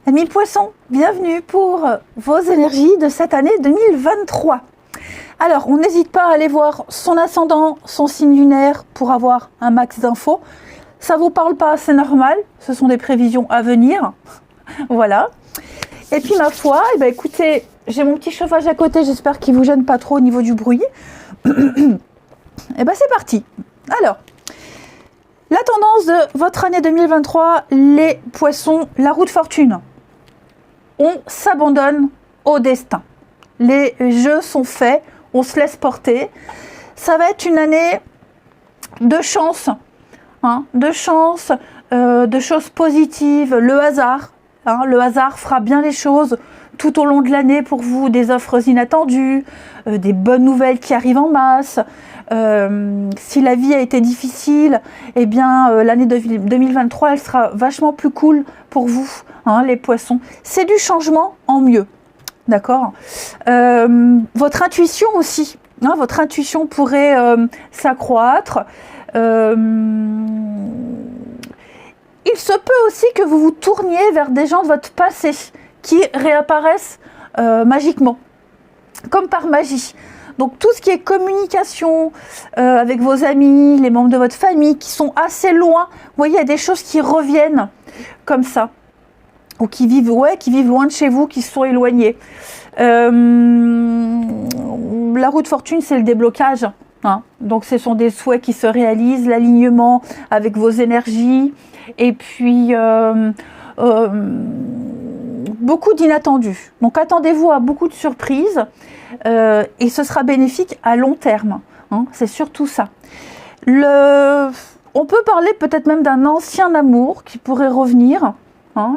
Amis poissons, bienvenue pour vos énergies de cette année 2023. Alors, on n'hésite pas à aller voir son ascendant, son signe lunaire pour avoir un max d'infos. Ça vous parle pas, c'est normal, ce sont des prévisions à venir. Voilà. Et puis ma foi, eh ben, écoutez, j'ai mon petit chauffage à côté, j'espère qu'il ne vous gêne pas trop au niveau du bruit. Et ben c'est parti. Alors, la tendance de votre année 2023, les poissons, la roue de fortune. On s'abandonne au destin. Les jeux sont faits, on se laisse porter. Ça va être une année de chance, de chance, de choses positives, le hasard. Le hasard fera bien les choses tout au long de l'année pour vous, des offres inattendues, des bonnes nouvelles qui arrivent en masse. Si la vie a été difficile, eh bien l'année 2023, elle sera vachement plus cool pour vous, les poissons. C'est du changement en mieux, d'accord. Votre intuition aussi, votre intuition pourrait s'accroître. Il se peut aussi que vous vous tourniez vers des gens de votre passé qui réapparaissent magiquement, comme par magie. Donc tout ce qui est communication avec vos amis, les membres de votre famille qui sont assez loin, vous voyez, il y a des choses qui reviennent comme ça, ou qui vivent loin de chez vous, qui sont éloignés. La roue de fortune, c'est le déblocage. Donc ce sont des souhaits qui se réalisent, l'alignement avec vos énergies, et puis beaucoup d'inattendus. Donc attendez-vous à beaucoup de surprises et ce sera bénéfique à long terme. C'est surtout ça. On peut parler peut-être même d'un ancien amour qui pourrait revenir.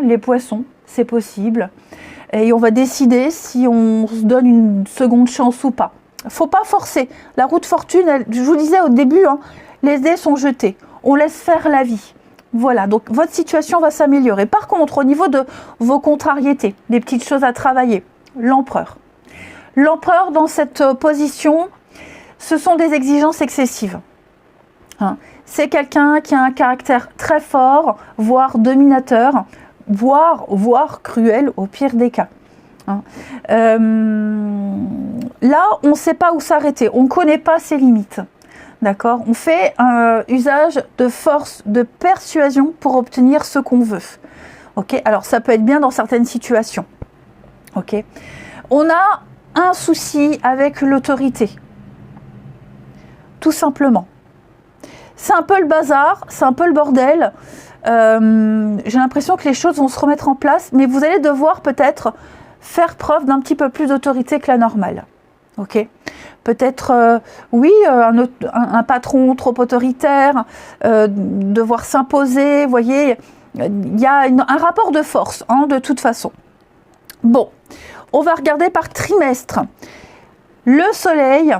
Les poissons, c'est possible. Et on va décider si on se donne une seconde chance ou pas. Faut pas forcer. La roue de fortune, je vous disais au début, les dés sont jetés. On laisse faire la vie. Voilà, donc votre situation va s'améliorer. Par contre, au niveau de vos contrariétés, des petites choses à travailler, l'empereur. L'empereur, dans cette position, ce sont des exigences excessives. C'est quelqu'un qui a un caractère très fort, voire dominateur, voire cruel au pire des cas. Là, on ne sait pas où s'arrêter, on ne connaît pas ses limites. D'accord ? On fait un usage de force, de persuasion pour obtenir ce qu'on veut. Ok ? Alors, ça peut être bien dans certaines situations. Ok ? On a un souci avec l'autorité. Tout simplement. C'est un peu le bazar, c'est un peu le bordel. J'ai l'impression que les choses vont se remettre en place, mais vous allez devoir peut-être faire preuve d'un petit peu plus d'autorité que la normale. Ok ? Peut-être, un patron trop autoritaire, devoir s'imposer, vous voyez, il y a un rapport de force, de toute façon. Bon, on va regarder par trimestre. Le soleil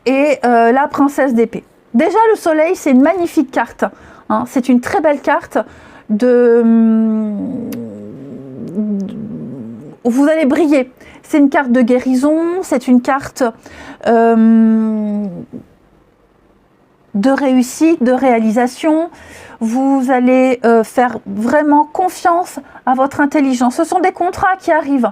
et la princesse d'épée. Déjà, le soleil, c'est une magnifique carte. C'est une très belle carte où vous allez briller. C'est une carte de guérison, c'est une carte de réussite, de réalisation. Vous allez faire vraiment confiance à votre intelligence. Ce sont des contrats qui arrivent,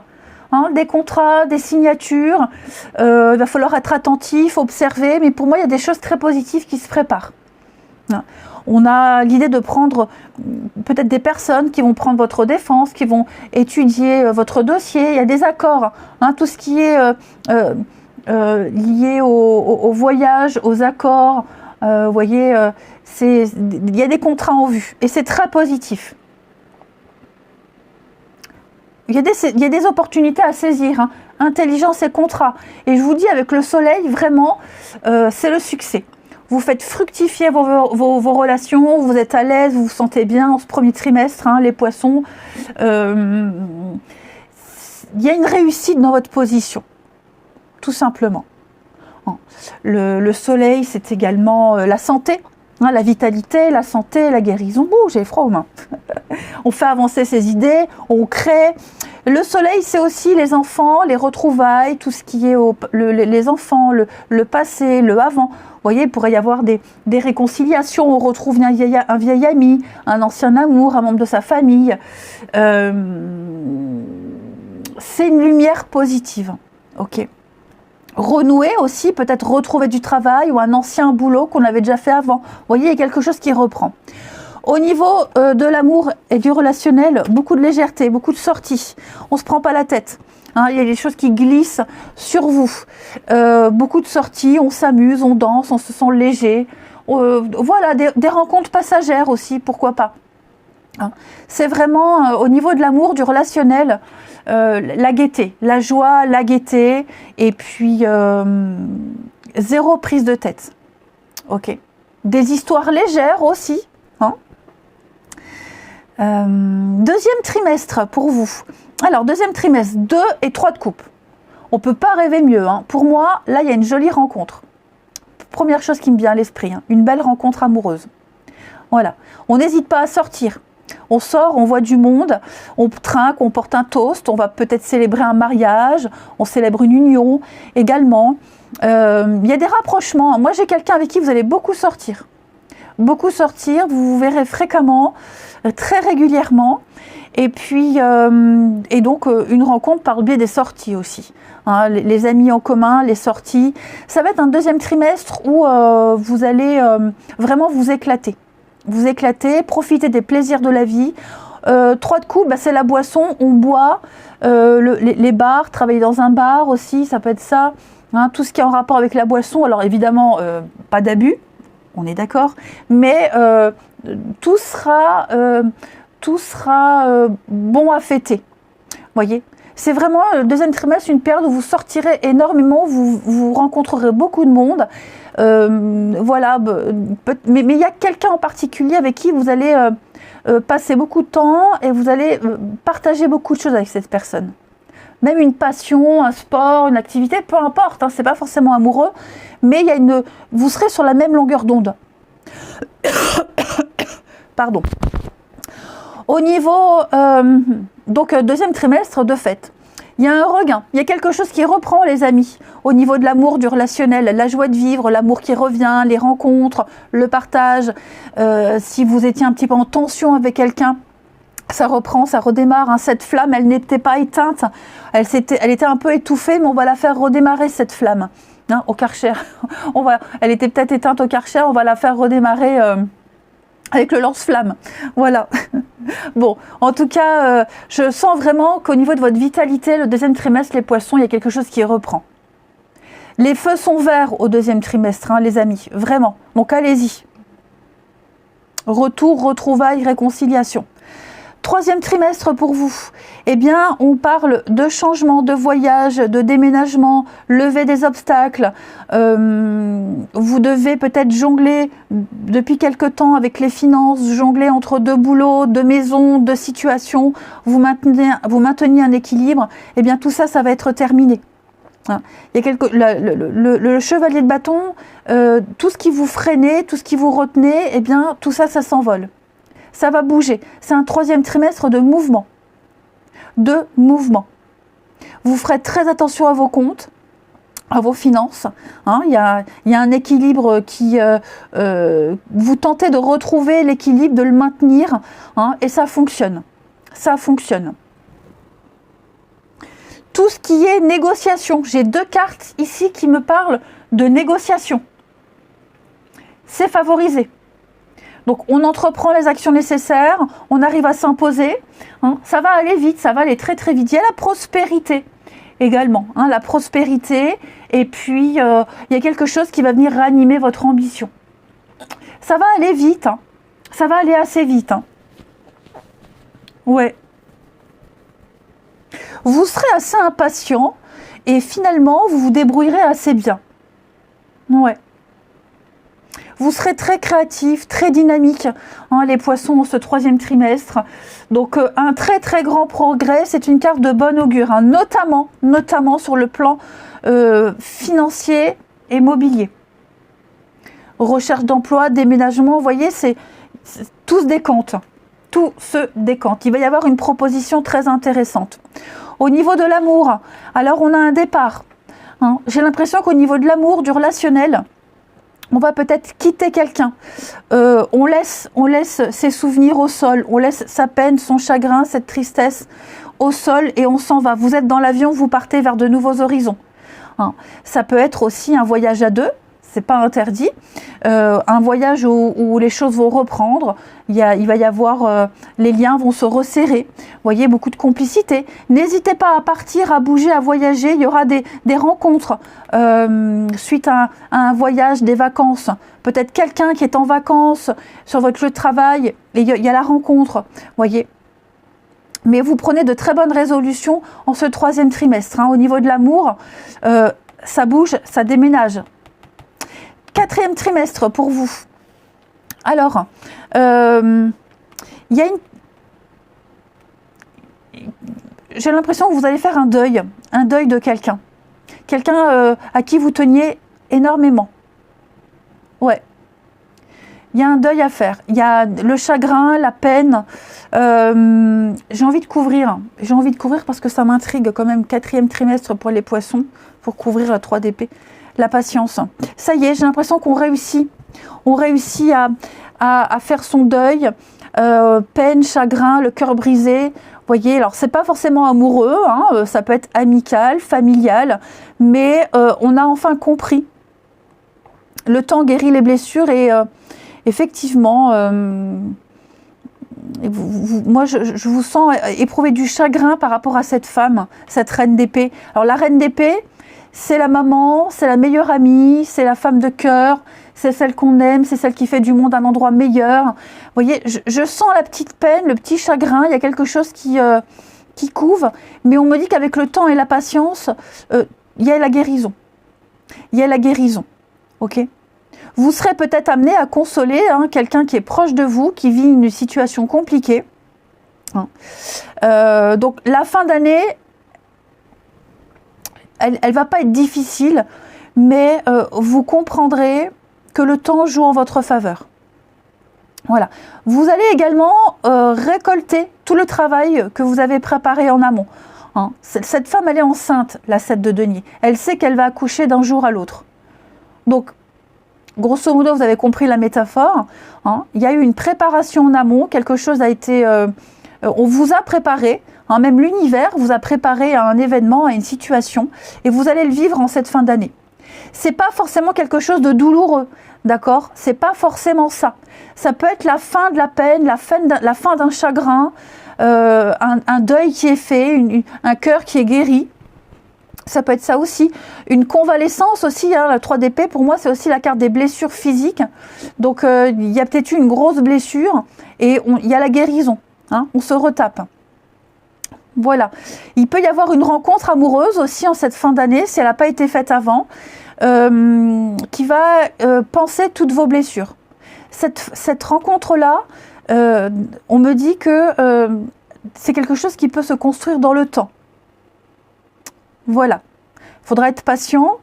des contrats, des signatures. Il va falloir être attentif, observer, mais pour moi, il y a des choses très positives qui se préparent. On a l'idée de prendre peut-être des personnes qui vont prendre votre défense, qui vont étudier votre dossier. Il y a des accords, tout ce qui est lié au voyage, aux accords. Vous voyez, il y a des contrats en vue et c'est très positif. Il y a des opportunités à saisir, intelligence et contrat. Et je vous dis, avec le soleil, vraiment, c'est le succès. Vous faites fructifier vos relations, vous êtes à l'aise, vous vous sentez bien en ce premier trimestre, les poissons. Il y a une réussite dans votre position, tout simplement. Le soleil, c'est également la santé, la vitalité, la santé, la guérison. J'ai froid aux mains. On fait avancer ses idées, on crée. Le soleil, c'est aussi les enfants, les retrouvailles, tout ce qui est les enfants, le passé, le avant. Vous voyez, il pourrait y avoir des réconciliations, on retrouve un vieil ami, un ancien amour, un membre de sa famille. C'est une lumière positive. Ok. Renouer aussi, peut-être retrouver du travail ou un ancien boulot qu'on avait déjà fait avant. Vous voyez, il y a quelque chose qui reprend. Au niveau de l'amour et du relationnel, beaucoup de légèreté, beaucoup de sorties. On ne se prend pas la tête. Hein, il y a des choses qui glissent sur vous. Beaucoup de sorties, on s'amuse, on danse, on se sent léger. Voilà, des rencontres passagères aussi, pourquoi pas. Hein, c'est vraiment au niveau de l'amour, du relationnel, la gaieté, la joie, la gaieté, et puis zéro prise de tête. Ok. Des histoires légères aussi. Hein. Deuxième trimestre pour vous. Alors, deuxième trimestre, 2 et 3 de coupe. On ne peut pas rêver mieux. Hein. Pour moi, là, il y a une jolie rencontre. Première chose qui me vient à l'esprit, hein, une belle rencontre amoureuse. Voilà. On n'hésite pas à sortir. On sort, on voit du monde, on trinque, on porte un toast, on va peut-être célébrer un mariage, on célèbre une union également. Il y a des rapprochements. Moi, j'ai quelqu'un avec qui vous allez beaucoup sortir. Beaucoup sortir, vous vous verrez fréquemment, très régulièrement. Et puis, et donc, une rencontre par le biais des sorties aussi. Hein, les amis en commun, les sorties. Ça va être un deuxième trimestre où vous allez vraiment vous éclater. Vous éclater, profiter des plaisirs de la vie. 3 de coupe, bah, c'est la boisson, on boit. Les bars, travailler dans un bar aussi, ça peut être ça. Hein, tout ce qui est en rapport avec la boisson. Alors évidemment, pas d'abus, on est d'accord. Mais tout sera bon à fêter. Voyez, c'est vraiment le deuxième trimestre, une période où vous sortirez énormément, vous rencontrerez beaucoup de monde. Voilà, mais il y a quelqu'un en particulier avec qui vous allez passer beaucoup de temps et vous allez partager beaucoup de choses avec cette personne. Même une passion, un sport, une activité, peu importe, hein, c'est pas forcément amoureux, mais vous serez sur la même longueur d'onde. Pardon. Au niveau, donc deuxième trimestre, de fait, il y a un regain, il y a quelque chose qui reprend les amis, au niveau de l'amour, du relationnel, la joie de vivre, l'amour qui revient, les rencontres, le partage. Si vous étiez un petit peu en tension avec quelqu'un, ça reprend, ça redémarre. Hein. Cette flamme, elle n'était pas éteinte, elle était un peu étouffée, mais on va la faire redémarrer, cette flamme, hein, au Karcher. Elle était peut-être éteinte au Karcher, on va la faire redémarrer avec le lance-flamme. Voilà. Bon, en tout cas, je sens vraiment qu'au niveau de votre vitalité, le deuxième trimestre, les poissons, il y a quelque chose qui reprend. Les feux sont verts au deuxième trimestre, hein, les amis, vraiment. Donc allez-y. Retour, retrouvailles, réconciliation. Troisième trimestre pour vous, eh bien, on parle de changement, de voyage, de déménagement, lever des obstacles. Vous devez peut-être jongler depuis quelque temps avec les finances, jongler entre 2 boulots, 2 maisons, 2 situations. Vous maintenez un équilibre. Eh bien, tout ça, ça va être terminé. Il y a le chevalier de bâton, tout ce qui vous freinait, tout ce qui vous retenait, eh bien, tout ça, ça s'envole. Ça va bouger. C'est un troisième trimestre de mouvement. Vous ferez très attention à vos comptes, à vos finances. Hein, il y a un équilibre qui... vous tentez de retrouver l'équilibre, de le maintenir, hein, et ça fonctionne. Ça fonctionne. Tout ce qui est négociation. J'ai 2 cartes ici qui me parlent de négociation. C'est favorisé. Donc, on entreprend les actions nécessaires, on arrive à s'imposer. Hein, ça va aller vite, ça va aller très très vite. Il y a la prospérité également, hein, la prospérité. Et puis, il y a quelque chose qui va venir ranimer votre ambition. Ça va aller vite, hein, ça va aller assez vite. Hein. Ouais. Vous serez assez impatient et finalement, vous vous débrouillerez assez bien. Ouais. Vous serez très créatif, très dynamique, hein, les poissons, dans ce troisième trimestre. Donc, un très très grand progrès. C'est une carte de bon augure, hein, notamment sur le plan financier et mobilier. Recherche d'emploi, déménagement, vous voyez, tout se décompte. tout se décante. Il va y avoir une proposition très intéressante. Au niveau de l'amour, alors on a un départ. Hein. J'ai l'impression qu'au niveau de l'amour, du relationnel, on va peut-être quitter quelqu'un. On laisse ses souvenirs au sol, on laisse sa peine, son chagrin, cette tristesse au sol et on s'en va. Vous êtes dans l'avion, vous partez vers de nouveaux horizons. Hein. Ça peut être aussi un voyage à deux. C'est pas interdit, un voyage où les choses vont reprendre, il va y avoir, les liens vont se resserrer, vous voyez, beaucoup de complicité. N'hésitez pas à partir, à bouger, à voyager, il y aura des rencontres suite à un voyage, des vacances, peut-être quelqu'un qui est en vacances sur votre lieu de travail, et il y a la rencontre, vous voyez. Mais vous prenez de très bonnes résolutions en ce 3e trimestre, hein. Au niveau de l'amour, ça bouge, ça déménage. 4e trimestre pour vous. Alors, il y a j'ai l'impression que vous allez faire un deuil de quelqu'un. Quelqu'un à qui vous teniez énormément. Ouais. Il y a un deuil à faire. Il y a le chagrin, la peine. J'ai envie de couvrir. J'ai envie de couvrir parce que ça m'intrigue quand même. 4e trimestre pour les poissons, pour couvrir la 3 d'épée. La patience. Ça y est, j'ai l'impression qu'on réussit. On réussit à faire son deuil. Peine, chagrin, le cœur brisé. Vous voyez, alors c'est pas forcément amoureux, hein, ça peut être amical, familial, mais on a enfin compris. Le temps guérit les blessures et effectivement, moi je vous sens éprouver du chagrin par rapport à cette femme, cette reine d'épée. Alors la reine d'épée, c'est la maman, c'est la meilleure amie, c'est la femme de cœur, c'est celle qu'on aime, c'est celle qui fait du monde un endroit meilleur. Vous voyez, je sens la petite peine, le petit chagrin, il y a quelque chose qui couve, mais on me dit qu'avec le temps et la patience, il y a la guérison. Il y a la guérison, ok ? Vous serez peut-être amené à consoler quelqu'un qui est proche de vous, qui vit une situation compliquée. Donc la fin d'année, elle va pas être difficile, mais vous comprendrez que le temps joue en votre faveur. Voilà. Vous allez également récolter tout le travail que vous avez préparé en amont. Hein. Cette femme, elle est enceinte, la 7 de denier. Elle sait qu'elle va accoucher d'un jour à l'autre. Donc, grosso modo, vous avez compris la métaphore. Hein. Il y a eu une préparation en amont, quelque chose a été... on vous a préparé, hein, même l'univers vous a préparé à un événement, à une situation, et vous allez le vivre en cette fin d'année. C'est pas forcément quelque chose de douloureux, d'accord ? C'est pas forcément ça. Ça peut être la fin de la peine, la fin d'un chagrin, un deuil qui est fait, un cœur qui est guéri. Ça peut être ça aussi. Une convalescence aussi, hein, la 3 d'épée, pour moi, c'est aussi la carte des blessures physiques. Donc, il y a peut-être eu une grosse blessure et il y a la guérison. Hein, on se retape. Voilà. Il peut y avoir une rencontre amoureuse aussi en cette fin d'année, si elle n'a pas été faite avant, qui va panser toutes vos blessures. Cette rencontre-là, on me dit que c'est quelque chose qui peut se construire dans le temps. Voilà. Il faudra être patient,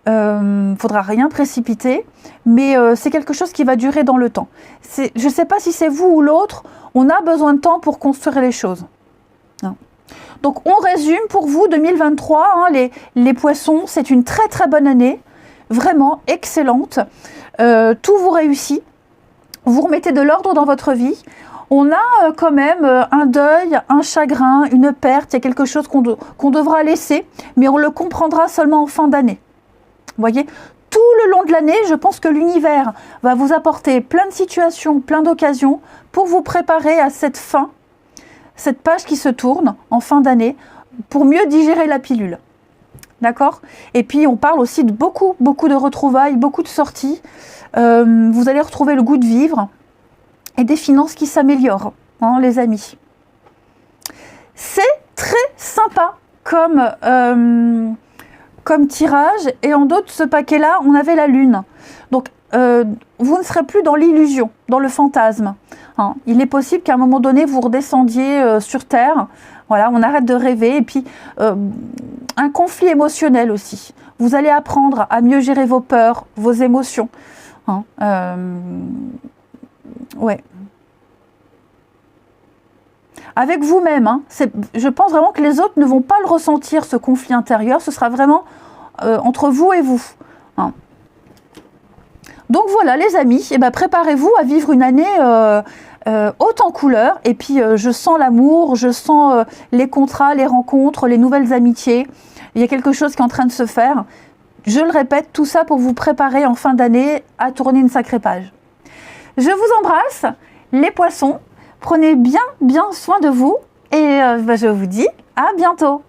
faudra rien précipiter, mais c'est quelque chose qui va durer dans le temps. Je ne sais pas si c'est vous ou l'autre, on a besoin de temps pour construire les choses. Non. Donc on résume pour vous 2023, hein, les poissons, c'est une très très bonne année, vraiment excellente. Tout vous réussit, vous remettez de l'ordre dans votre vie. On a quand même un deuil, un chagrin, une perte, il y a quelque chose qu'on devra laisser, mais on le comprendra seulement en fin d'année. Vous voyez, tout le long de l'année, je pense que l'univers va vous apporter plein de situations, plein d'occasions pour vous préparer à cette fin, cette page qui se tourne en fin d'année, pour mieux digérer la pilule. D'accord ? Et puis on parle aussi de beaucoup de retrouvailles, beaucoup de sorties. Vous allez retrouver le goût de vivre et des finances qui s'améliorent, hein, les amis. C'est très sympa comme tirage. Et en dos de ce paquet-là, on avait la lune. Donc, vous ne serez plus dans l'illusion, dans le fantasme. Hein. Il est possible qu'à un moment donné, vous redescendiez sur Terre. Voilà, on arrête de rêver. Et puis, un conflit émotionnel aussi. Vous allez apprendre à mieux gérer vos peurs, vos émotions. Hein. Ouais. avec vous-même. Hein. Je pense vraiment que les autres ne vont pas le ressentir, ce conflit intérieur. Ce sera vraiment entre vous et vous. Hein. Donc voilà les amis, eh ben, préparez-vous à vivre une année haute en couleurs. Et puis je sens l'amour, je sens les contrats, les rencontres, les nouvelles amitiés. Il y a quelque chose qui est en train de se faire. Je le répète, tout ça pour vous préparer en fin d'année à tourner une sacrée page. Je vous embrasse, les poissons. Prenez bien soin de vous et je vous dis à bientôt.